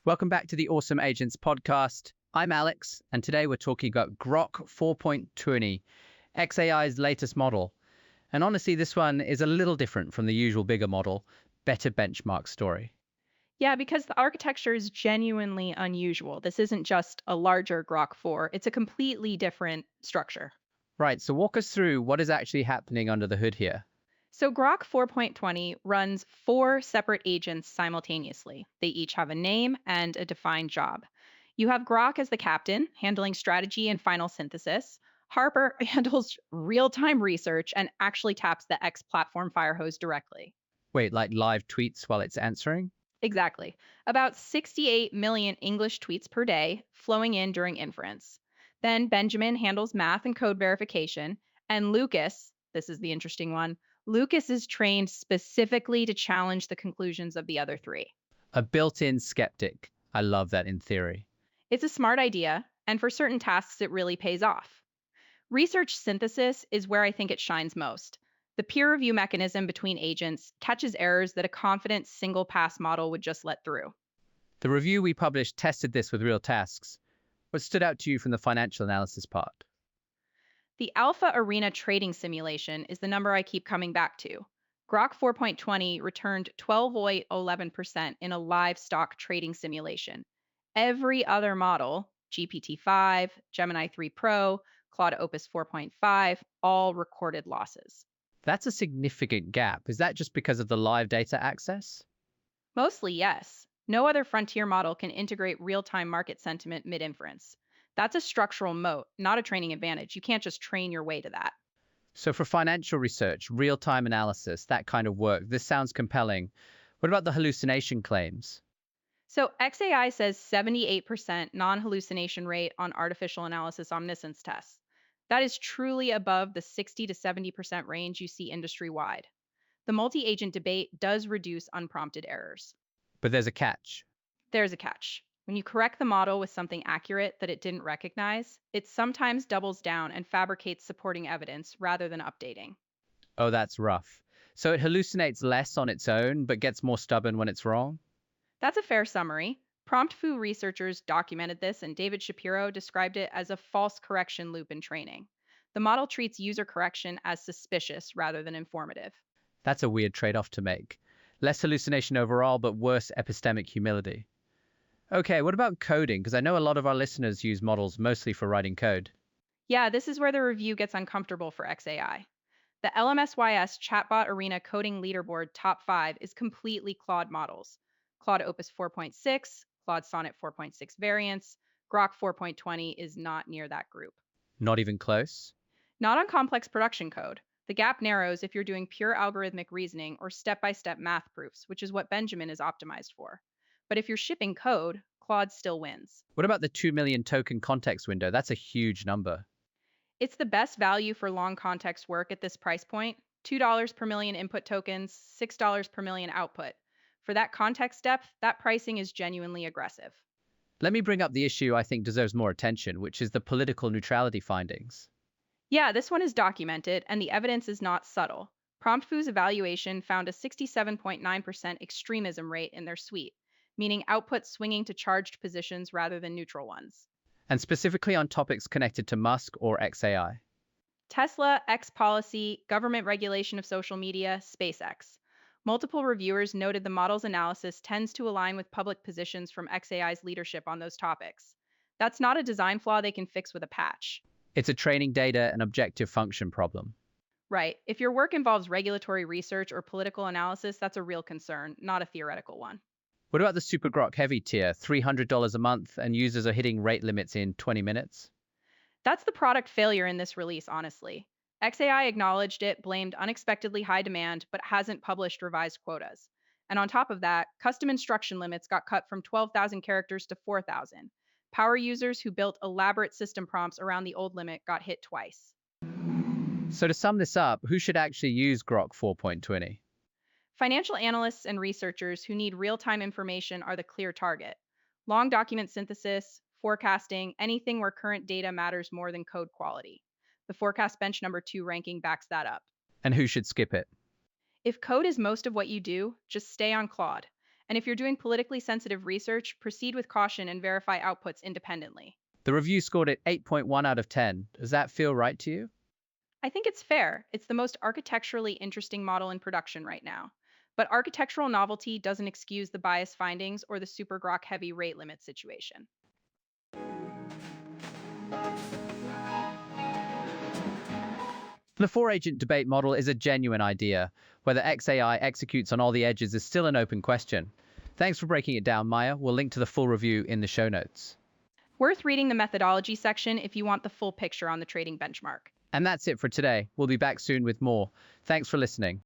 Welcome back to the Awesome Agents podcast. I'm Alex, and today we're talking about Grok 4.20, XAI's latest model. And honestly, this one is a little different from the usual bigger model, better benchmark story. Yeah, because the architecture is genuinely unusual. This isn't just a larger Grok 4, it's a completely different structure. Right, so walk us through what is actually happening under the hood here. So Grok 4.20 runs four separate agents simultaneously. They each have a name and a defined job. You have Grok as the captain, handling strategy and final synthesis. Harper handles real time research and actually taps the X platform firehose directly. Wait, like live tweets while it's answering? Exactly. About 68 million English tweets per day flowing in during inference. Then Benjamin handles math and code verification. And Lucas, this is the interesting one, Lucas is trained specifically to challenge the conclusions of the other three. A built-in skeptic. I love that in theory. It's a smart idea, and for certain tasks, it really pays off. Research synthesis is where I think it shines most. The peer review mechanism between agents catches errors that a confident single pass model would just let through. The review we published tested this with real tasks. What stood out to you from the financial analysis part? The Alpha Arena trading simulation is the number I keep coming back to. Grok 4.20 returned 12.11% in a live stock trading simulation. Every other model, GPT-5, Gemini 3 Pro, Claude Opus 4.5, all recorded losses. That's a significant gap. Is that just because of the live data access? Mostly, yes. No other frontier model can integrate real time market sentiment mid inference. That's a structural moat, not a training advantage. You can't just train your way to that. So for financial research, real-time analysis, that kind of work, this sounds compelling. What about the hallucination claims? So XAI says 78% non hallucination rate on artificial analysis omniscience tests. That is truly above the 60 to 70% range you see industry wide. The multi agent debate does reduce unprompted errors. But there's a catch. There's a catch. When you correct the model with something accurate that it didn't recognize, it sometimes doubles down and fabricates supporting evidence rather than updating. Oh, that's rough. So it hallucinates less on its own, but gets more stubborn when it's wrong? That's a fair summary. Prompt foo researchers documented this, and David Shapiro described it as a false correction loop in training. The model treats user correction as suspicious rather than informative. That's a weird trade-off to make. Less hallucination overall, but worse epistemic humility. Okay, what about coding? Because I know a lot of our listeners use models mostly for writing code. Yeah, this is where the review gets uncomfortable for XAI. The LMSYS Chatbot Arena Coding Leaderboard Top 5 is completely Claude models. Claude Opus 4.6, Claude Sonnet 4.6 variants, Grok 4.20 is not near that group. Not even close? Not on complex production code. The gap narrows if you're doing pure algorithmic reasoning or step by step math proofs, which is what Benjamin is optimized for. But if you're shipping code, Claude still wins. What about the 2 million token context window? That's a huge number. It's the best value for long context work at this price point, $2 per million input tokens, $6 per million output. For that context depth, that pricing is genuinely aggressive. Let me bring up the issue I think deserves more attention, which is the political neutrality findings. Yeah, this one is documented, and the evidence is not subtle. PromptFoo's evaluation found a 67.9% extremism rate in their suite, meaning output swinging to charged positions rather than neutral ones. And specifically on topics connected to Musk or XAI. Tesla, X policy, government regulation of social media, SpaceX. Multiple reviewers noted the model's analysis tends to align with public positions from XAI's leadership on those topics. That's not a design flaw they can fix with a patch. It's a training data and objective function problem. Right. If your work involves regulatory research or political analysis, that's a real concern, not a theoretical one. What about the Super Grok Heavy tier, $300 a month, and users are hitting rate limits in 20 minutes? That's the product failure in this release, honestly. XAI acknowledged it, blamed unexpectedly high demand, but hasn't published revised quotas. And on top of that, custom instruction limits got cut from 12,000 characters to 4,000. Power users who built elaborate system prompts around the old limit got hit twice. So to sum this up, who should actually use Grok 4.20? Financial analysts and researchers who need real time information are the clear target. Long document synthesis, forecasting, anything where current data matters more than code quality. The forecast bench number 2 ranking backs that up. And who should skip it? If code is most of what you do, just stay on Claude. And if you're doing politically sensitive research, proceed with caution and verify outputs independently. The review scored it 8.1 out of 10. Does that feel right to you? I think it's fair. It's the most architecturally interesting model in production right now. But architectural novelty doesn't excuse the biased findings or the super grok heavy rate limit situation. The four-agent debate model is a genuine idea. Whether XAI executes on all the edges is still an open question. Thanks for breaking it down, Maya. We'll link to the full review in the show notes. Worth reading the methodology section if you want the full picture on the trading benchmark. And that's it for today. We'll be back soon with more. Thanks for listening.